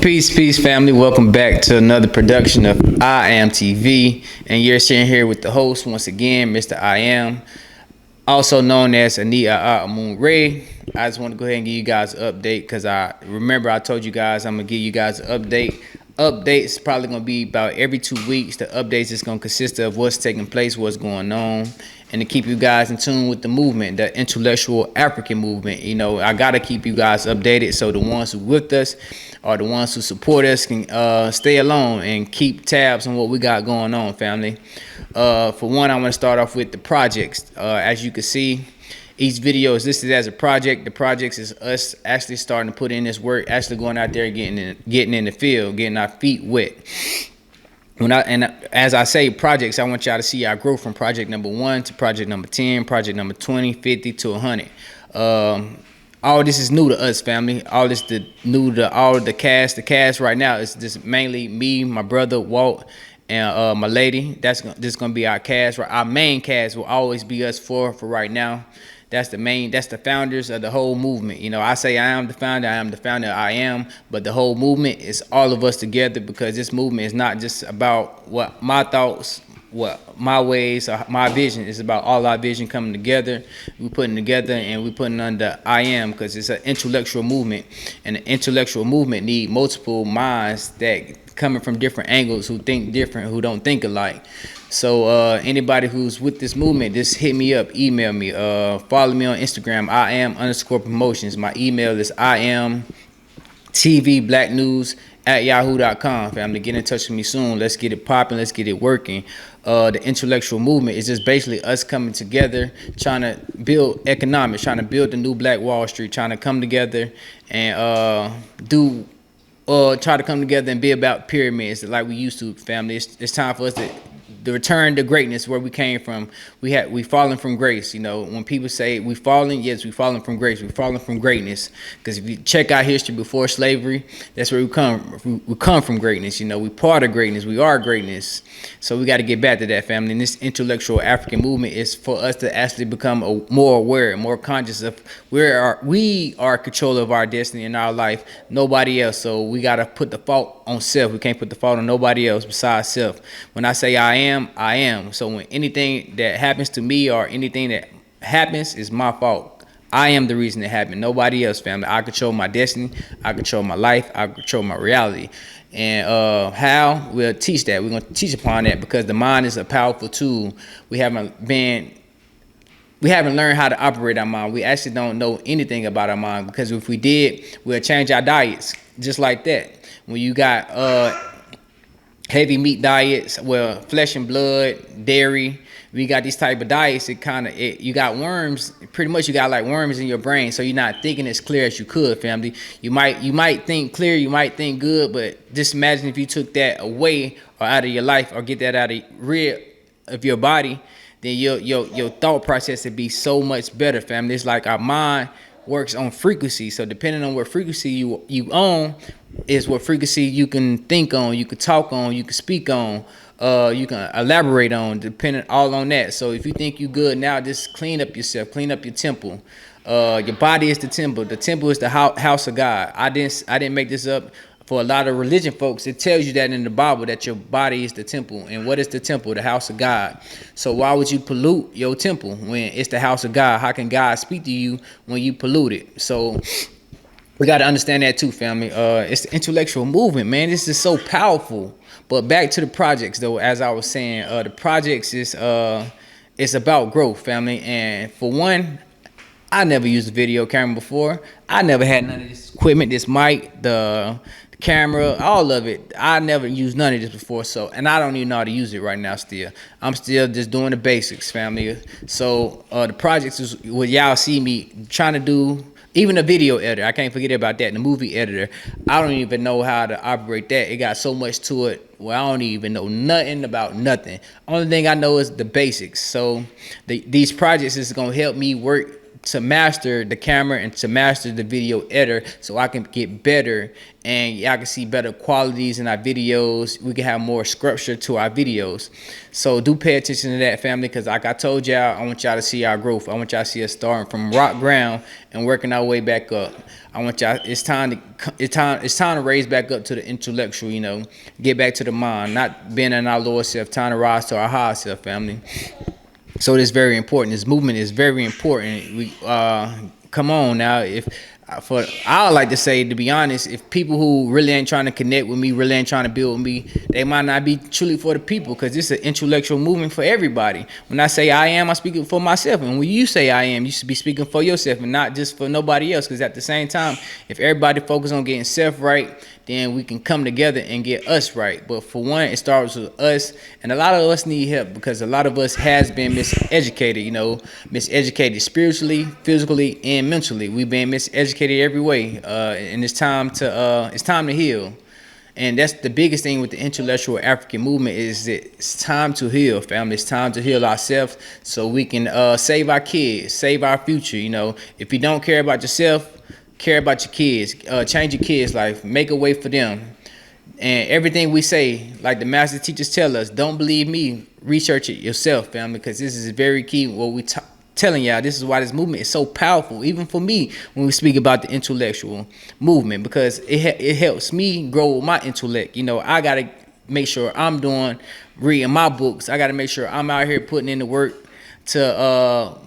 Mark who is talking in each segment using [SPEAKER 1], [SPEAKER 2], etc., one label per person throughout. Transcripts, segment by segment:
[SPEAKER 1] Peace, family. Welcome back to another production of iAMtv. And you're sitting here with the host once again, Mr. I Am, also known as Ania Moon Ray. I just want to go ahead and give you guys an update because I told you guys I'm going to give you guys an update. Updates probably going to be about every 2 weeks. The updates is going to consist of what's taking place, what's going on, and to keep you guys in tune with the movement, the intellectual African movement. You know, I got to keep you guys updated so the ones who with us or the ones who support us can stay along and keep tabs on what we got going on, family. For one, I want to start off with the projects. As you can see, each video is listed as a project. The projects is us actually starting to put in this work, actually going out there and getting in the field, getting our feet wet. As I say projects, I want y'all to see our growth from project number 1 to project number 10, project number 20, 50 to 100. All this is new to us, family. All this new to all the cast. The cast right now is just mainly me, my brother Walt, and my lady. This is gonna be our cast. Our main cast will always be us for right now. That's the founders of the whole movement. You know, I say I am the founder, I am, but the whole movement is all of us together, because this movement is not just about what my thoughts, what my ways, or my vision. It's about all our vision coming together. We putting together and we putting under I am, because it's an intellectual movement, and the intellectual movement need multiple minds that coming from different angles, who think different, who don't think alike. So anybody who's with this movement, just hit me up, email me, follow me on Instagram, iam_promotions. My email is iamtvblacknews@yahoo.com. Family, get in touch with me soon. Let's get it popping. Let's get it working. The intellectual movement is just basically us coming together, trying to build economics, trying to build the new Black Wall Street, trying to come together and try to come together and be about pyramids like we used to, family. It's time for us to return to greatness where we came from. We fallen from grace. You know, when people say we fallen, yes, we fallen from grace. We fallen from greatness. Because if you check our history before slavery, that's where we come. We come from greatness. You know, we part of greatness. We are greatness. So we got to get back to that, family. And this intellectual African movement is for us to actually become more aware, more conscious of we are control of our destiny in our life, nobody else. So we got to put the fault on self. We can't put the fault on nobody else besides self. When I say I am, I am. So when anything that happens to me or anything that happens is my fault. I am the reason it happened, nobody else, family. I control my destiny, I control my life, I control my reality. And how? We'll teach that. We're going to teach upon that, because the mind is a powerful tool. We haven't learned how to operate our mind. We actually don't know anything about our mind, because if we did, we'll change our diets just like that. When you got heavy meat diets, well, flesh and blood, dairy, we got these type of diets, you got worms. Pretty much you got like worms in your brain, so you're not thinking as clear as you could, family. You might think clear, you might think good, but just imagine if you took that away or out of your life, or get that out of your body, then your thought process would be so much better, family. It's like our mind works on frequency. So depending on what frequency you own is what frequency you can think on, you can talk on, you can speak on, you can elaborate on, depending all on that. So if you think you good now, just clean up yourself, clean up your temple. Your body is the temple. The temple is the house of God. I didn't make this up. For a lot of religion folks, it tells you that in the Bible, that your body is the temple. And what is the temple? The house of God. So why would you pollute your temple when it's the house of God? How can God speak to you when you pollute it? So we got to understand that too, family. It's the intellectual movement, man. This is so powerful. But back to the projects, though, as I was saying, the projects is it's about growth, family. And for one, I never used a video camera before. I never had none of this equipment, this mic, the camera, all of it. I never used none of this before, and I don't even know how to use it right now still. I'm still just doing the basics, family. So the projects is what y'all see me trying to do. Even the video editor, I can't forget about that. The movie editor, I don't even know how to operate that. It got so much to it. Well, I don't even know nothing about nothing. Only thing I know is the basics. So these projects is gonna help me work to master the camera and to master the video editor so I can get better and y'all can see better qualities in our videos. We can have more structure to our videos. So do pay attention to that, family, because like I told y'all, I want y'all to see our growth. I want y'all to see us starting from rock ground and working our way back up. I want y'all, it's time to raise back up to the intellectual, you know, get back to the mind, not being in our lower self, time to rise to our higher self, family. So it's very important. This movement is very important. We come on now. If for I would like to say, to be honest, if people who really ain't trying to connect with me, really ain't trying to build with me, they might not be truly for the people, because this is an intellectual movement for everybody. When I say I am, I'm speaking for myself, and when you say I am, you should be speaking for yourself and not just for nobody else. Because at the same time, if everybody focus on getting self right, then we can come together and get us right. But for one, it starts with us, and a lot of us need help because a lot of us has been miseducated, you know, miseducated spiritually, physically, and mentally. We've been miseducated every way, and it's time to heal. And that's the biggest thing with the intellectual African movement, is that it's time to heal, family. It's time to heal ourselves so we can save our kids, save our future. You know, if you don't care about yourself, care about your kids, change your kids' life, make a way for them. And everything we say, like the master teachers tell us, don't believe me, research it yourself, family, because this is very key. What we telling y'all, this is why this movement is so powerful, even for me, when we speak about the intellectual movement, because it helps me grow my intellect. You know, I gotta make sure I'm reading my books. I gotta make sure I'm out here putting in the work to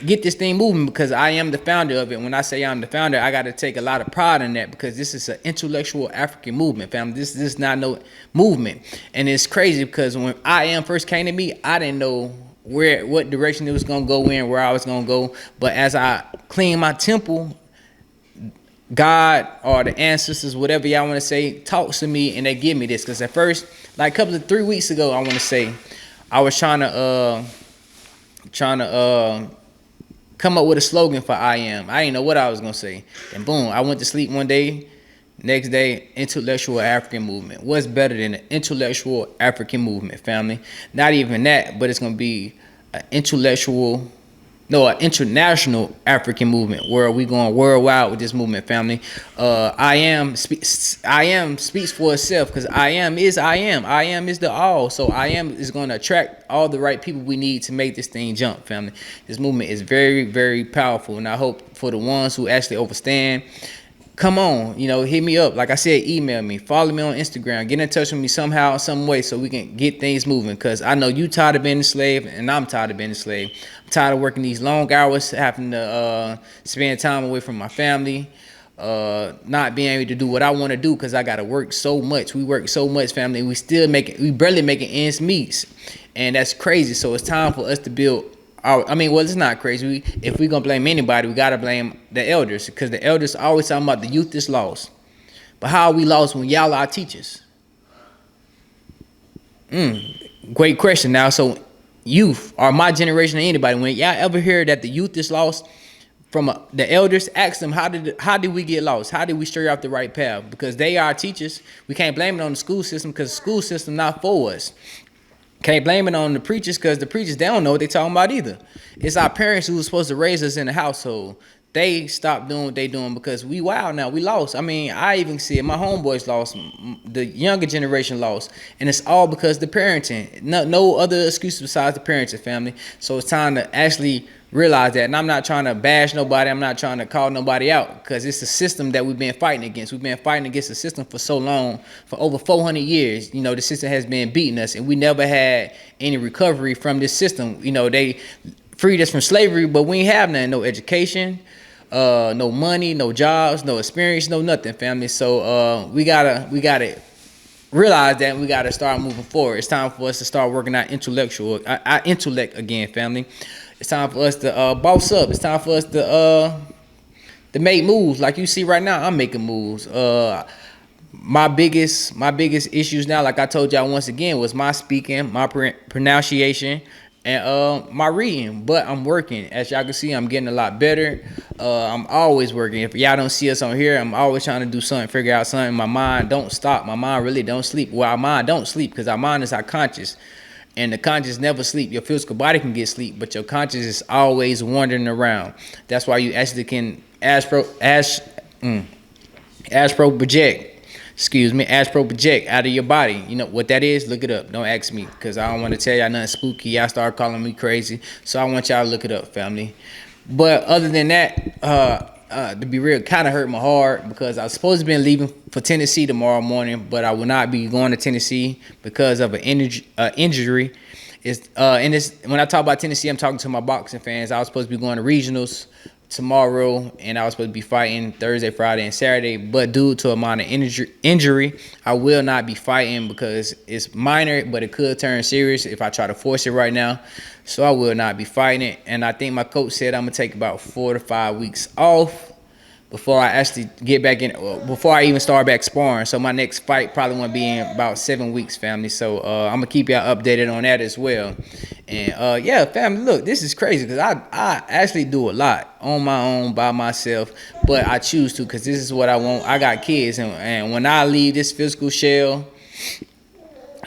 [SPEAKER 1] get this thing moving, because I am the founder of it. When I say I'm the founder, I got to take a lot of pride in that, because this is an intellectual African movement, family. This is not no movement. And it's crazy because when I Am first came to me, I didn't know what direction it was going to go in, where I was going to go. But as I clean my temple, God or the ancestors, whatever y'all want to say, talks to me and they give me this. Because at first, like 3 weeks ago, I want to say, I was trying to come up with a slogan for I Am. I didn't know what I was gonna say. And boom, I went to sleep one day. Next day, intellectual African movement. What's better than an intellectual African movement, family? Not even that, but it's gonna be an international African movement, where we going worldwide with this movement, family. I Am speaks for itself, because I Am is I Am. I Am is the all. So I Am is going to attract all the right people we need to make this thing jump, family. This movement is very, very powerful, and I hope for the ones who actually understand, come on, you know, hit me up. Like I said, email me, follow me on Instagram, get in touch with me somehow, some way, so we can get things moving. Because I know you tired of being a slave, and I'm tired of being a slave. I'm tired of working these long hours, having to spend time away from my family, not being able to do what I want to do because I got to work so much. We work so much, family, and we barely making ends meet, and that's crazy. So it's time for us to build. It's not crazy. If we're going to blame anybody, we got to blame the elders, because the elders always talking about the youth is lost. But how are we lost when y'all are teachers? Great question. Now, so youth, or my generation, or anybody, when y'all ever hear that the youth is lost from the elders, ask them, how did we get lost? How did we stray off the right path? Because they are teachers. We can't blame it on the school system, because the school system not for us. Can't blame it on the preachers, because the preachers, they don't know what they're talking about either. It's our parents who were supposed to raise us in the household. They stopped doing what they doing because we wild now. We lost. I even see it. My homeboys lost. The younger generation lost. And it's all because the parenting. No other excuse besides the parenting, family. So it's time to actually realize that. And I'm not trying to bash nobody. I'm not trying to call nobody out, because it's a system that we've been fighting against. We've been fighting against the system for so long, for over 400 years. You know, the system has been beating us, and we never had any recovery from this system. You know, they freed us from slavery, but we ain't have nothing. No education, no money, no jobs, no experience, no nothing, family. So we gotta realize that, and we gotta start moving forward. It's time for us to start working our intellect again, family. It's time for us to boss up. It's time for us to make moves. Like you see right now, I'm making moves. My biggest issues now, like I told y'all once again, was my speaking, my pronunciation, and my reading. But I'm working. As y'all can see, I'm getting a lot better. I'm always working. If y'all don't see us on here, I'm always trying to do something, figure out something. My mind don't stop. My mind really don't sleep. Well, our mind don't sleep, because our mind is our conscious. And the conscious never sleep. Your physical body can get sleep, but your conscious is always wandering around. That's why you actually can astro project. Excuse me, astro project out of your body. You know what that is? Look it up. Don't ask me, because I don't want to tell y'all nothing spooky. Y'all start calling me crazy. So I want y'all to look it up, family. But other than that, to be real, kind of hurt my heart, because I was supposed to be leaving for Tennessee tomorrow morning, but I will not be going to Tennessee because of an injury. It's and this, when I talk about Tennessee, I'm talking to my boxing fans. I was supposed to be going to regionals tomorrow, and I was supposed to be fighting Thursday, Friday, and Saturday, but due to a minor injury, I will not be fighting, because it's minor, but it could turn serious if I try to force it right now. So I will not be fighting it, and I think my coach said I'm gonna take about 4 to 5 weeks off before I actually get back in, before I even start back sparring. So my next fight probably won't be in about 7 weeks, family. So I'm gonna keep y'all updated on that as well. And yeah, family, look, this is crazy, because I actually do a lot on my own by myself, but I choose to, because this is what I want. I got kids, and when I leave this physical shell,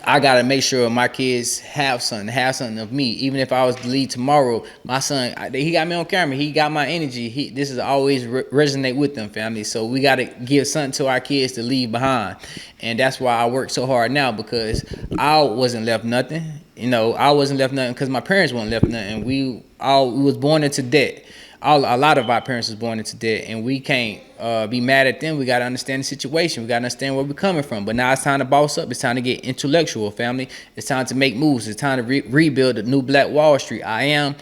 [SPEAKER 1] I gotta make sure my kids have something of me. Even if I was to leave tomorrow, my son, he got me on camera. He got my energy. This is always resonate with them, family. So we gotta give something to our kids to leave behind, and that's why I work so hard now, because I wasn't left nothing. You know, I wasn't left nothing because my parents weren't left nothing. We was born into debt. A lot of our parents was born into debt, and we can't be mad at them. We got to understand the situation. We got to understand where we're coming from. But now it's time to boss up. It's time to get intellectual, family. It's time to make moves. It's time to rebuild the new Black Wall Street. I am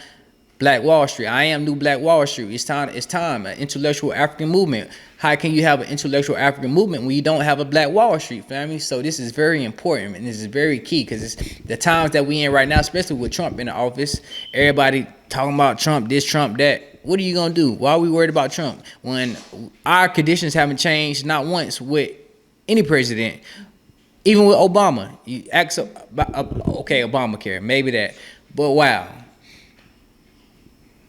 [SPEAKER 1] Black Wall Street. I am new Black Wall Street. It's time. An intellectual African movement. How can you have an intellectual African movement when you don't have a Black Wall Street, family? So this is very important, and this is very key, because it's the times that we in right now, especially with Trump in the office. Everybody talking about Trump, this, Trump, that. What are you gonna do? Why are we worried about Trump when our conditions haven't changed not once with any president? Even with Obama, you ask okay, Obamacare, maybe that, but wow,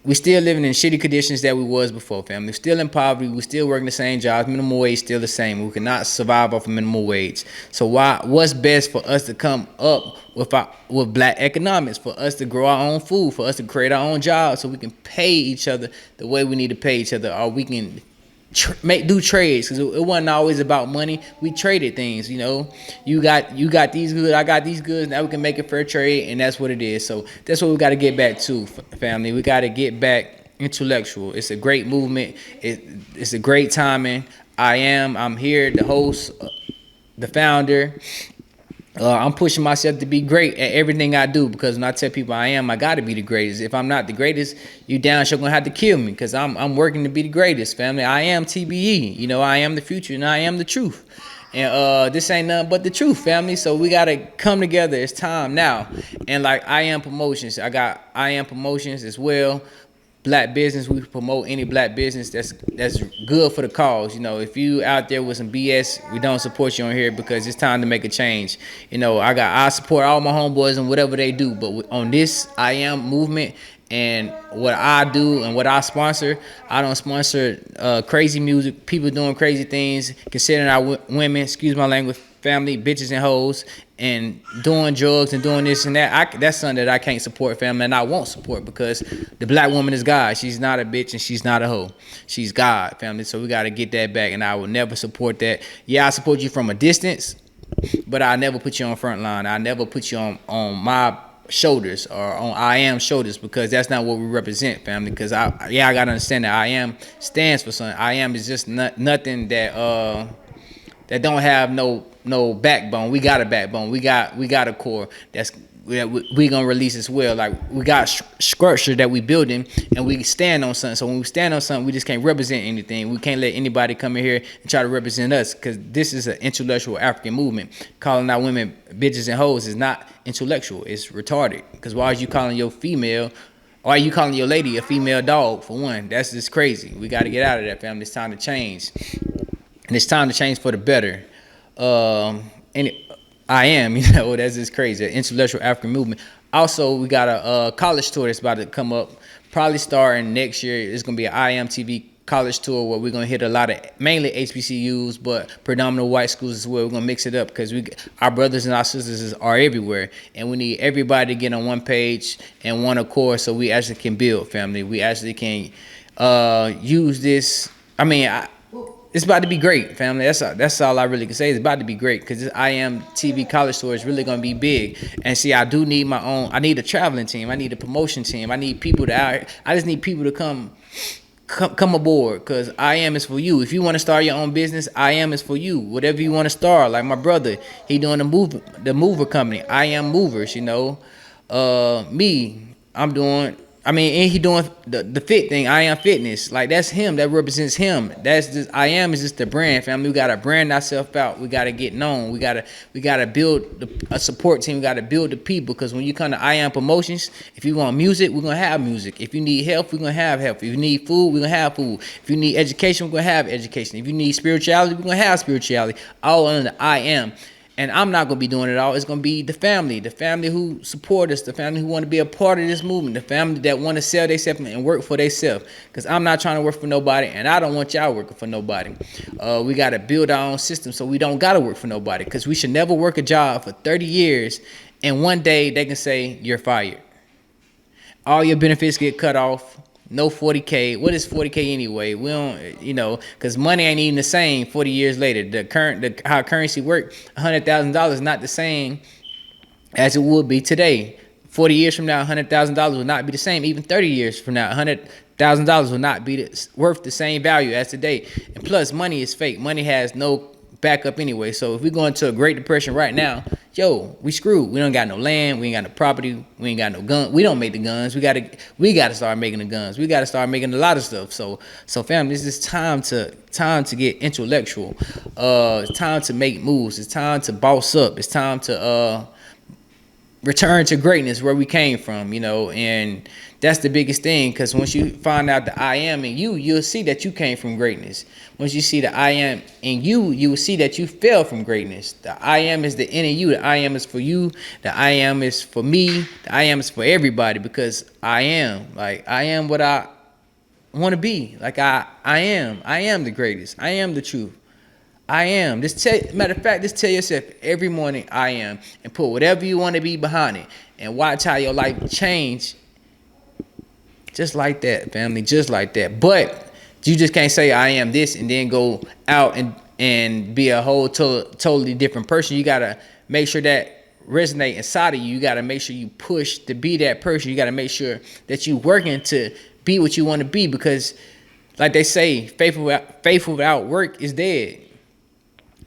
[SPEAKER 1] we still living in shitty conditions that we was before, family. We're still in poverty. We still working the same jobs. Minimum wage still the same. We cannot survive off of minimum wage. So what's best for us to come up with Black economics, for us to grow our own food, for us to create our own jobs, so we can pay each other the way we need to pay each other, or we can do trades, because it wasn't always about money. We traded things, you know. You got these goods, I got these goods. Now we can make a fair trade, and that's what it is. So that's what we got to get back to, family. We got to get back intellectual. It's a great movement. It's a great timing. I'm here, the host, the founder. I'm pushing myself to be great at everything I do, because when I tell people I got to be the greatest. If I'm not the greatest, you down sure gonna have to kill me, because I'm working to be the greatest, family. I am TBE. You know, I am the future, and I am the truth. And this ain't nothing but the truth, family. So we gotta come together. It's time now. And like I Am Promotions, I got I Am Promotions as well. Black business, we promote any Black business that's good for the cause. You know, if you out there with some BS, we don't support you on here, because it's time to make a change. You know, I support all my homeboys and whatever they do, but on this I Am movement and what I do and what I sponsor, I don't sponsor crazy music, people doing crazy things, considering our women, excuse my language, family, bitches and hoes, and doing drugs and doing this and that. That's something that I can't support, family, and I won't support, because the Black woman is God. She's not a bitch and she's not a hoe. She's God, family. So we got to get that back, and I will never support that. Yeah, I support you from a distance, but I never put you on front line. I never put you on my shoulders or on I Am shoulders, because that's not what we represent, family. Because I gotta understand that I Am stands for something. I Am is just nothing that don't have no backbone. We got a backbone. We got a core that's we gonna release as well. Like, we got structure that we building, and we stand on something. So when we stand on something, we just can't represent anything. We can't let anybody come in here and try to represent us, because this is an intellectual African movement. Calling out women bitches and hoes is not intellectual. It's retarded. Because why are you calling your female, or are you calling your lady a female dog, for one? That's just crazy. We got to get out of that, family. It's time to change, and it's time to change for the better. I Am, you know, that's just crazy. Intellectual African movement. Also, we got a college tour that's about to come up, probably starting next year. It's gonna be an iAMtv college tour where we're gonna hit a lot of mainly HBCUs, but predominant white schools as well. We're gonna mix it up because our brothers and our sisters are everywhere, and we need everybody to get on one page and one accord so we actually can build family. We actually can use this. I mean, it's about to be great, family. That's all I really can say. It's about to be great because this iAMtv college tour is really gonna be big. And see, I do need my own. I need a traveling team. I need a promotion team. I need people I just need people to come aboard because iAM is for you. If you want to start your own business, iAM is for you. Whatever you want to start, like my brother, he doing the mover company. iAM Movers, you know. I'm doing. I mean, and he doing the fit thing. iAM Fitness, like that's him. That represents him. That's just iAM is just the brand, family. We gotta brand ourselves out. We gotta get known. We gotta build a support team. We gotta build the people. Because when you come to iAM Promotions, if you want music, we're gonna have music. If you need health, we're gonna have health. If you need food, we're gonna have food. If you need education, we're gonna have education. If you need spirituality, we're gonna have spirituality. All under the iAM. And I'm not going to be doing it all. It's going to be the family who support us, the family who want to be a part of this movement, the family that want to sell themselves and work for themselves. Because I'm not trying to work for nobody, and I don't want y'all working for nobody. We got to build our own system so we don't got to work for nobody. Because we should never work a job for 30 years, and one day they can say, you're fired. All your benefits get cut off. No 40K. What is 40K anyway? We don't, because money ain't even the same 40 years later. How currency work, $100,000 is not the same as it would be today. 40 years from now, $100,000 will not be the same. Even 30 years from now, $100,000 will not be worth the same value as today. And plus, money is fake. Money has no backup anyway. So if we go into a Great Depression right now, we screwed. We don't got no land. We ain't got no property. We ain't got no gun. We don't make the guns. We gotta start making the guns. We gotta start making a lot of stuff. So family, this is time to get intellectual. It's time to make moves. It's time to boss up. It's time to return to greatness where we came from, and that's the biggest thing. Because once you find out the I am in you, you'll see that you came from greatness. Once you see the I am in you, you will see that you fell from greatness. The I am is the in you. The I am is for you. The I am is for me. The I am is for everybody, because I am what I want to be. Like I am the greatest. I am the truth. I am. Matter of fact, just tell yourself every morning, I am, and put whatever you want to be behind it, and watch how your life change. Just like that, family, just like that. But you just can't say I am this and then go out and be a whole totally different person. You gotta make sure that resonate inside of you. You gotta make sure you push to be that person. You gotta make sure that you working to be what you want to be, because, like they say, faith without work is dead.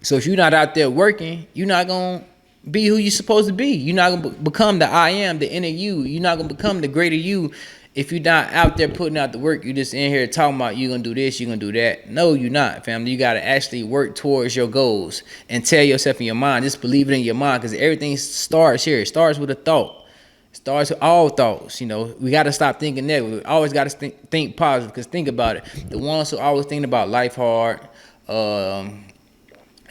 [SPEAKER 1] So if you're not out there working, you're not going to be who you're supposed to be. You're not going to become the I am, the inner you. You're not going to become the greater you if you're not out there putting out the work. You're just in here talking about you're going to do this, you're going to do that. No, you're not, family. You got to actually work towards your goals and tell yourself in your mind, just believe it in your mind, because everything starts here. It starts with a thought. It starts with all thoughts. We got to stop thinking negative. We always got to think positive, because think about it. The ones who always thinking about life hard,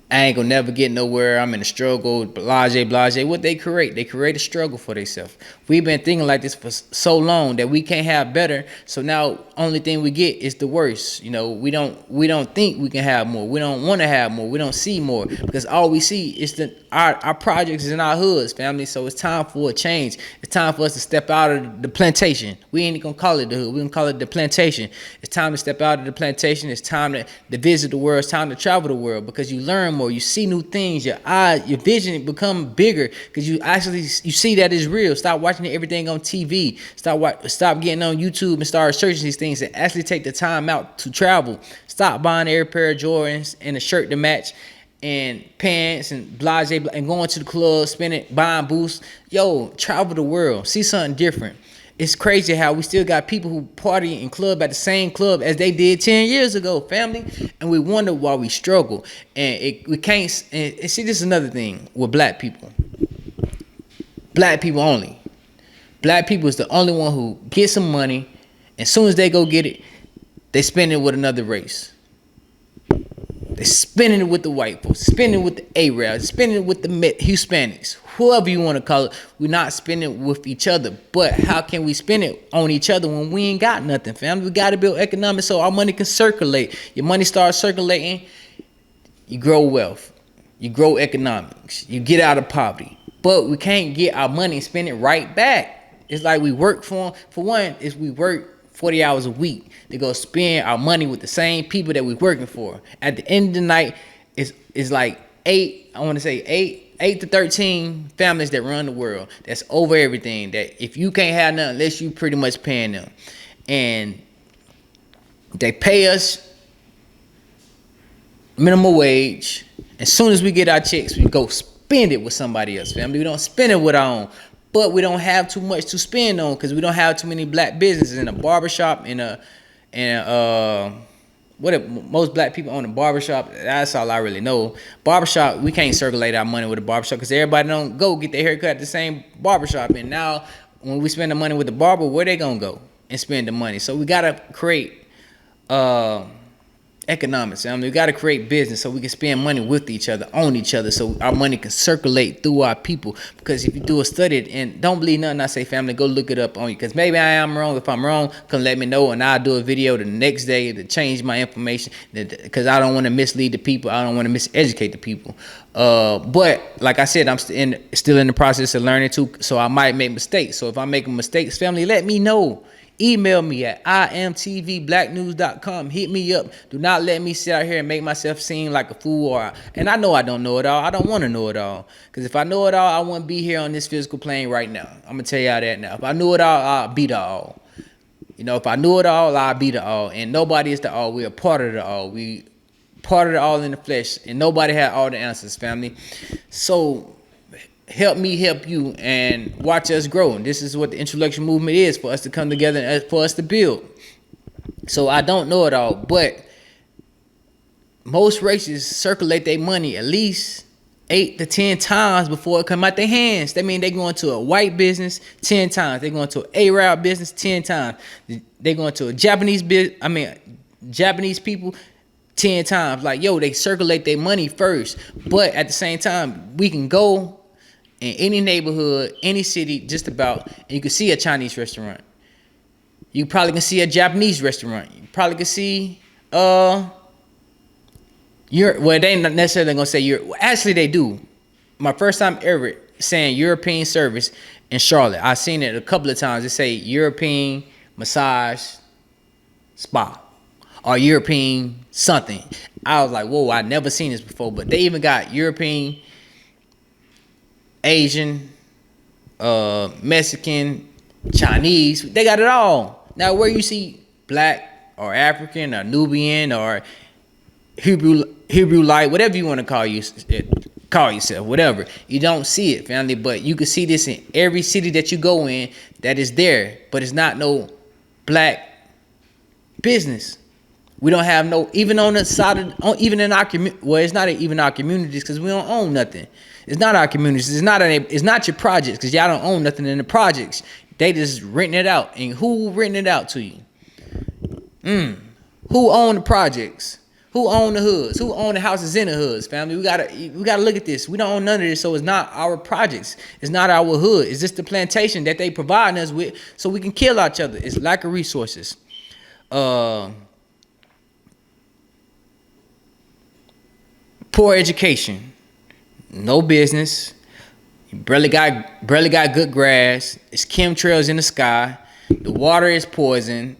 [SPEAKER 1] I ain't gonna never get nowhere, I'm in a struggle, blase. What they create a struggle for themselves. We've been thinking like this for so long that we can't have better. So now only thing we get is the worst. We don't think we can have more. We don't want to have more. We don't see more, because all we see is our projects is in our hoods, family. So it's time for a change. It's time for us to step out of the plantation. We ain't gonna call it the hood. We're gonna call it the plantation. It's time to step out of the plantation. It's time to visit the world. It's time to travel the world, because you learn more. You see new things. Your vision become bigger, because you see that it's real. Stop watching everything on TV. Stop getting on YouTube and start searching these things, and actually take the time out to travel. Stop buying every pair of Jordans and a shirt to match, and pants and blase, and going to the club, buying boosts. Travel the world. See something different. It's crazy how we still got people who party in club at the same club as they did 10 years ago, family. And we wonder why we struggle. And we can't. And see, this is another thing with black people. Black people only. Black people is the only one who get some money. As soon as they go get it, they spend it with another race. They spending it with the white folks, spending it with the Arabs, spending it with the Hispanics. whoever you want to call it. We're not spending with each other. But how can we spend it on each other when we ain't got nothing, family? We got to build economics so our money can circulate. Your money starts circulating, you grow wealth, you grow economics, you get out of poverty. But we can't get our money and spend it right back. It's like we work for one, is we work 40 hours a week to go spend our money with the same people that we're working for. At the end of the night, it's like eight to 13 families that run the world. That's over everything. That if you can't have nothing unless you pretty much paying them. And they pay us minimum wage. As soon as we get our checks, we go spend it with somebody else, family. We don't spend it with our own. But we don't have too much to spend on because we don't have too many black businesses in a barbershop, most black people own a barbershop. That's all I really know. Barbershop, we can't circulate our money with a barbershop because everybody don't go get their hair cut at the same barbershop. And now when we spend the money with the barber, where they gonna go and spend the money? So we gotta create economics. I mean, we got to create business so we can spend money with each other, on each other, so our money can circulate through our people. Because if you do a study, and don't believe nothing I say, family, go look it up on you. Because maybe I am wrong. If I'm wrong, come let me know, and I'll do a video the next day to change my information. Because I don't want to mislead the people. I don't want to miseducate the people. But like I said, I'm still in the process of learning too. So I might make mistakes. So if I'm making mistakes, family, let me know. Email me at iAMtv.blacknews.com. Hit me up. Do not let me sit out here and make myself seem like a fool. And I know I don't know it all. I don't want to know it all. Because if I know it all, I wouldn't be here on this physical plane right now. I'm going to tell y'all that now. If I knew it all, I'll be the all. You know, if I knew it all, I'll be the all. And nobody is the all. We're a part of the all. We part of the all in the flesh. And nobody had all the answers, family. So help me help you and watch us grow. And this is what the intellectual movement is, for us to come together and for us to build. So I don't know it all, but most races circulate their money at least 8 to 10 times before it come out their hands. That means they go into a white business 10 times. They go into an Arab business 10 times. They go into a Japanese people 10 times. Like, yo, they circulate their money first. But at the same time, we can go in any neighborhood, any city, just about, and you can see a Chinese restaurant. You probably can see a Japanese restaurant. You probably can see well, they ain't necessarily gonna say Europe. Well, actually, they do. My first time ever saying European service in Charlotte. I've seen it a couple of times. They say European massage spa or European something. I was like, whoa, I've never seen this before. But they even got European, Asian, Mexican, Chinese. They got it all. Now, where you see black or African or Nubian or Hebrew light, whatever you want to call yourself, whatever, you don't see it, family. But you can see this in every city that you go in. That is there, but it's not no black business. We don't have no, even on the side of, even in our community. Well, it's not even our communities because we don't own nothing. It's not our communities. It's not your projects because y'all don't own nothing in the projects. They just renting it out. And who renting it out to you? Who own the projects? Who own the hoods? Who own the houses in the hoods, family? We gotta look at this. We don't own none of this, so it's not our projects. It's not our hood. It's just the plantation that they providing us with so we can kill each other. It's lack of resources. Poor education. No business. You barely got good grass. It's chemtrails in the sky. The water is poison.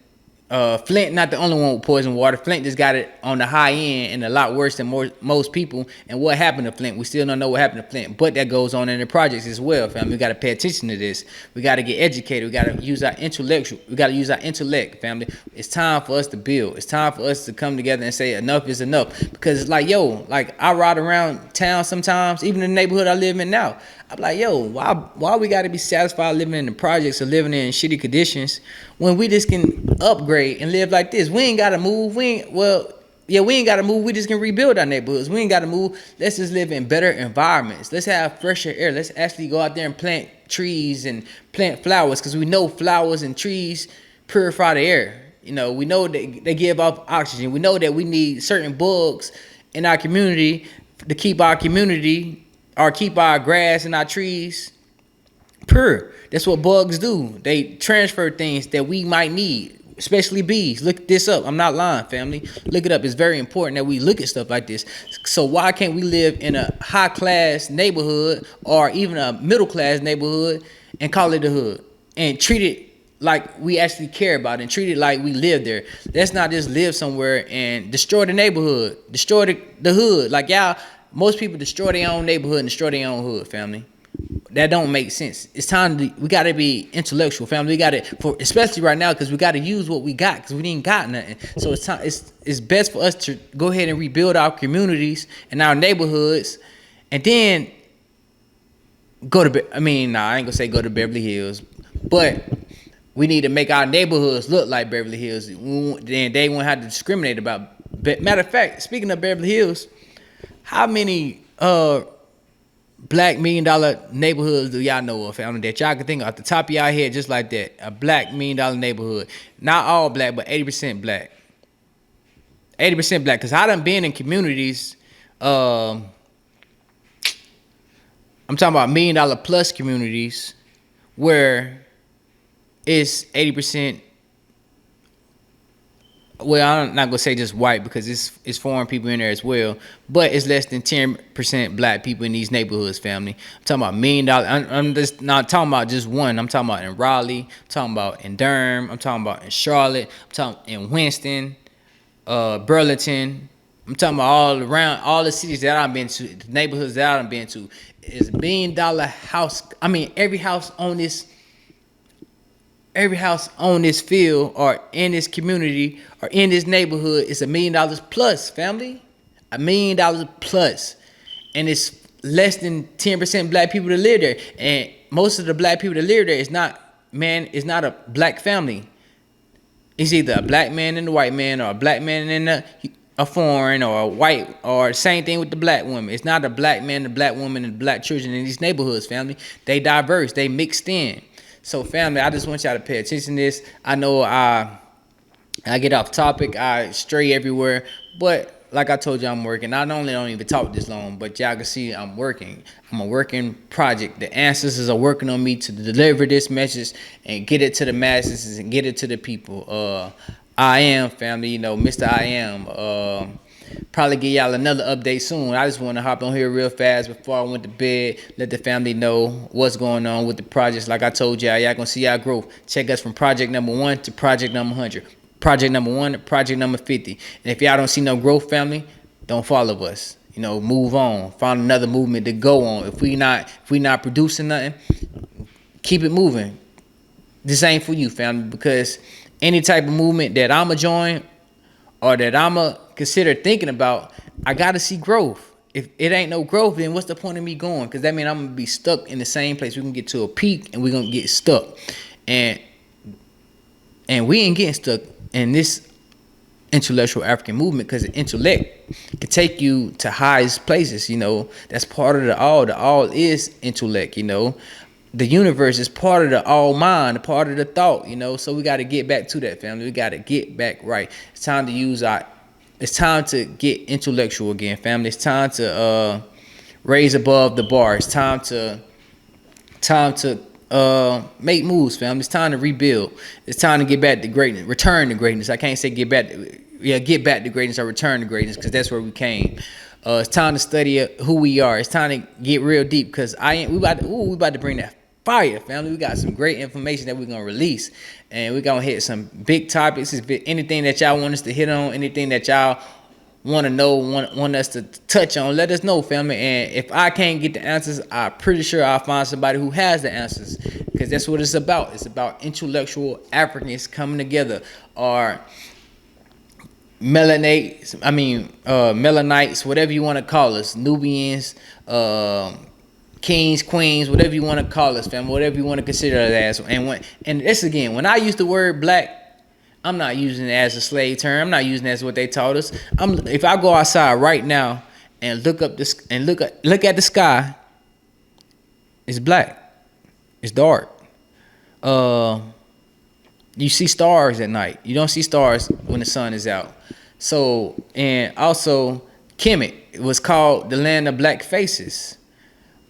[SPEAKER 1] Flint not the only one with poison water. Flint just got it on the high end and a lot worse than most people. And what happened to Flint? We still don't know what happened to Flint. But that goes on in the projects as well, family. We got to pay attention to this. We got to get educated. We got to use our intellectual. We got to use our intellect, family. It's time for us to build. It's time for us to come together and say enough is enough. Because it's like, yo, like I ride around town sometimes, even in the neighborhood I live in now. I'm like, yo, why we got to be satisfied living in the projects or living in shitty conditions when we just can upgrade and live like this? We ain't got to move. We ain't got to move. We just can rebuild our neighborhoods. We ain't got to move. Let's just live in better environments. Let's have fresher air. Let's actually go out there and plant trees and plant flowers because we know flowers and trees purify the air. You know, we know that they give off oxygen. We know that we need certain bugs in our community to keep our community or keep our grass and our trees pure. That's what bugs do. They transfer things that we might need, especially bees. Look this up. I'm not lying, family. Look it up. It's very important that we look at stuff like this. So why can't we live in a high class neighborhood or even a middle class neighborhood and call it a hood and treat it like we actually care about it and treat it like we live there? Let's not just live somewhere and destroy the neighborhood, destroy the hood. Like y'all, most people destroy their own neighborhood and destroy their own hood, family. That don't make sense. It's time to, we got to be intellectual, family. We got to, for especially right now, because we got to use what we got, because we ain't got nothing. So it's time. It's best for us to go ahead and rebuild our communities and our neighborhoods, and then go to. I mean, nah, I ain't gonna say go to Beverly Hills, but we need to make our neighborhoods look like Beverly Hills. Then they won't have to discriminate about. Matter of fact, speaking of Beverly Hills, how many black $1 million neighborhoods do y'all know of, family, that y'all can think of off the top of y'all head, just like that? A black $1 million neighborhood. Not all black, but 80% black. 80% black. Because I done been in communities, I'm talking about $1 million plus communities where it's 80%. Well, I'm not gonna say just white, because it's foreign people in there as well, but it's less than 10% black people in these neighborhoods, family. I'm talking about $1 million. I'm just not talking about just one. I'm talking about in Raleigh. I'm talking about in Durham. I'm talking about in Charlotte. I'm talking in Winston, Burlington. I'm talking about all around, all the cities that I've been to, the neighborhoods that I've been to. Is $1 million house. I mean, every house on this field or in this community or in this neighborhood is $1 million plus, family. $1 million plus. And it's less than 10% black people that live there. And most of the black people that live there is not a black family. It's either a black man and a white man, or a black man and a foreign, or a white, or same thing with the black woman. It's not a black man, a black woman, and black children in these neighborhoods, family. They diverse, they mixed in. So, family, I just want y'all to pay attention to this. I know I get off topic, I stray everywhere, but like I told you, I'm working. I don't even talk this long, but y'all can see I'm working. I'm a working project. The ancestors are working on me to deliver this message and get it to the masses and get it to the people. I am, family, you know, Mr. I am. Probably give y'all another update soon. I just want to hop on here real fast before I went to bed, let the family know what's going on with the projects. Like I told y'all gonna see our growth. Check us from project number 1 to project number 100. Project number 1 to project number 50. And if y'all don't see no growth, family, don't follow us. You know, move on. Find another movement to go on. If we not producing nothing, keep it moving. This ain't for you, family, because any type of movement that I'ma join or that I'ma consider thinking about, I gotta see growth. If it ain't no growth, then what's the point of me going? Because that means I'm gonna be stuck in the same place. We can get to a peak and we're gonna get stuck. And we ain't getting stuck in this intellectual African movement, because the intellect can take you to highest places. You know, that's part of the all. The all is intellect, you know. The universe is part of the all mind, part of the thought, you know. So we got to get back to that, family. We got to get back right. It's time to get intellectual again, family. It's time to raise above the bar. It's time to make moves, family. It's time to rebuild. It's time to get back to greatness, return to greatness. I can't say get back to greatness or return to greatness, because that's where we came. It's time to study who we are. It's time to get real deep, because we about to bring that fire, family. We got some great information that we're gonna release, and we're gonna hit some big topics. Anything that y'all want us to hit on, anything that y'all want to know, want us to touch on, let us know, family. And if I can't get the answers, I'm pretty sure I'll find somebody who has the answers, because that's what it's about. It's about intellectual Africans coming together, or Melanites, whatever you want to call us, Nubians, kings, queens, whatever you want to call us, family, whatever you want to consider us as. And this again, when I use the word black, I'm not using it as a slave term. I'm not using it as what they taught us. If I go outside right now and look up this and look at the sky, it's black, it's dark. You see stars at night. You don't see stars when the sun is out. So, and also Kemet was called the land of black faces.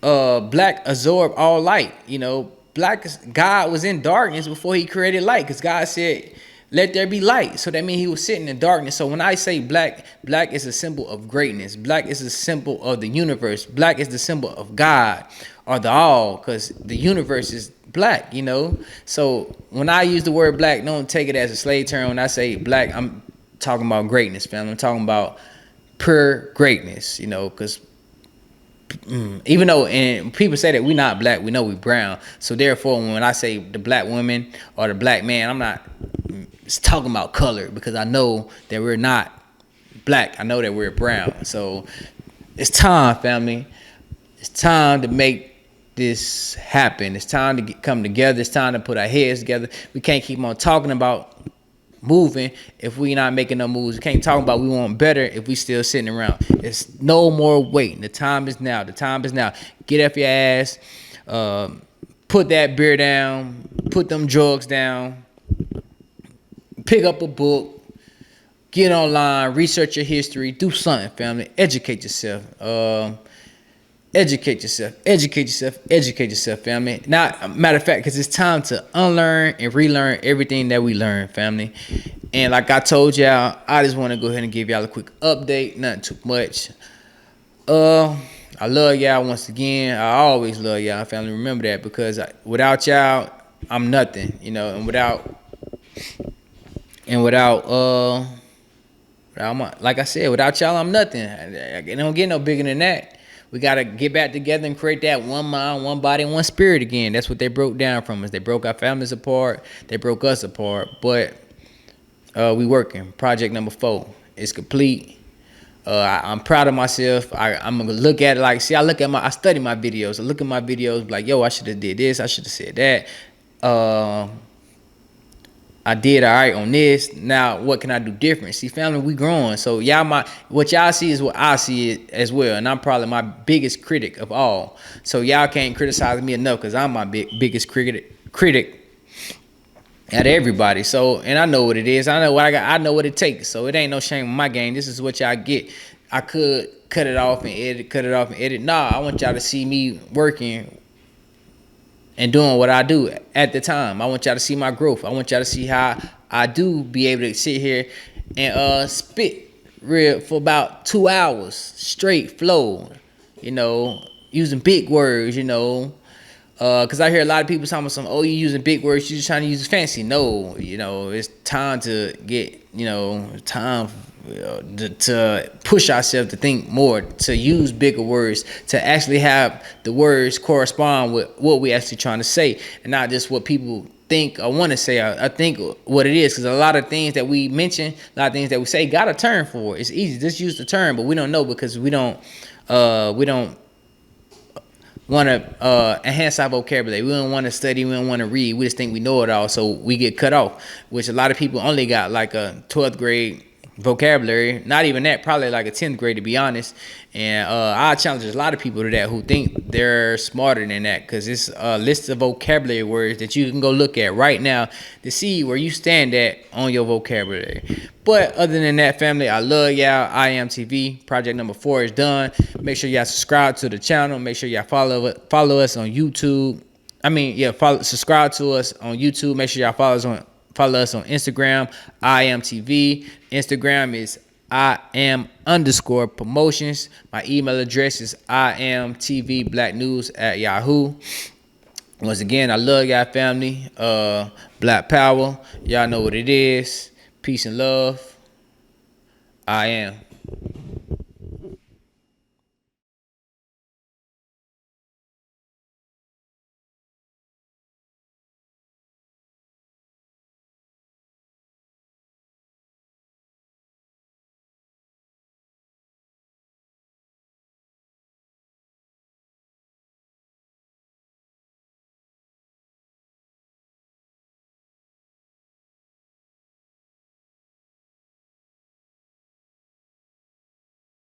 [SPEAKER 1] black absorbed all light. You know, God was in darkness before he created light, because God said, let there be light. So that means he was sitting in darkness. So when I say black, black is a symbol of greatness. Black is a symbol of the universe. Black is the symbol of God, or the all, because the universe is black, you know. So when I use the word black, don't take it as a slave term. When I say black, I'm talking about greatness, family. I'm talking about pure greatness, you know, because even though, and people say that we're not black, we know we brown. So therefore, when I say the black woman or the black man, I'm not talking about color, because I know that we're not black. I know that we're brown. So it's time, family. It's time to make this happen. It's time to come together. It's time to put our heads together. We can't keep on talking about moving if we not making no moves. We can't talk about we want better if we still sitting around. It's no more waiting. The time is now. The time is now. Get off your ass. Put that beer down. Put them drugs down. Pick up a book. Get online. Research your history. Do something, family. Educate yourself. Educate yourself. Educate yourself. Educate yourself, family. Now, matter of fact, because it's time to unlearn and relearn everything that we learned, family. And like I told y'all, I just want to go ahead and give y'all a quick update. Nothing too much. I love y'all once again. I always love y'all, family. Remember that, because without y'all, I'm nothing, you know. And like I said, without y'all, I'm nothing. It don't get no bigger than that. We got to get back together and create that one mind, one body, one spirit again. That's what they broke down from us. They broke our families apart. They broke us apart. But we working. Project number 4 is complete. I'm proud of myself. I'm going to look at it like, see, I study my videos. I look at my videos like, yo, I should have did this. I should have said that. I did all right on this. Now, what can I do different? See, family, we growing. So what y'all see is what I see it as well. And I'm probably my biggest critic of all. So y'all can't criticize me enough, because I'm my biggest critic at everybody. So, and I know what it is. I know what I got. I know what it takes. So it ain't no shame in my game. This is what y'all get. I could cut it off and edit. Nah, I want y'all to see me working and doing what I do at the time. I want y'all to see my growth. I want y'all to see how I do be able to sit here and spit real for about 2 hours straight flow, you know, using big words, you know. Because I hear a lot of people talking about you using big words, you just trying to use fancy. No, you know, it's time to get, you know, time to push ourselves to think more, to use bigger words, to actually have the words correspond with what we actually trying to say, and not just what people think or want to say. I think what it is, because a lot of things that we mention, a lot of things that we say got a term for it. It's easy, just use the term, but we don't know, because we don't want to enhance our vocabulary. We don't want to study. We don't want to read. We just think we know it all, so we get cut off, which a lot of people only got like a 12th grade vocabulary. Not even that, probably like a 10th grade, to be honest. And I challenge a lot of people to that who think they're smarter than that, because it's a list of vocabulary words that you can go look at right now to see where you stand at on your vocabulary. But other than that, family, I love y'all. iAMtv project number 4 is done. Make sure y'all subscribe to the channel. Make sure y'all follow us on YouTube. Subscribe to us on YouTube. Make sure y'all follow us on Instagram, iAMtv. Instagram is iam_promotions. My email address is iamtvblacknews@yahoo. Once again, I love y'all, family. Black power. Y'all know what it is. Peace and love. I am.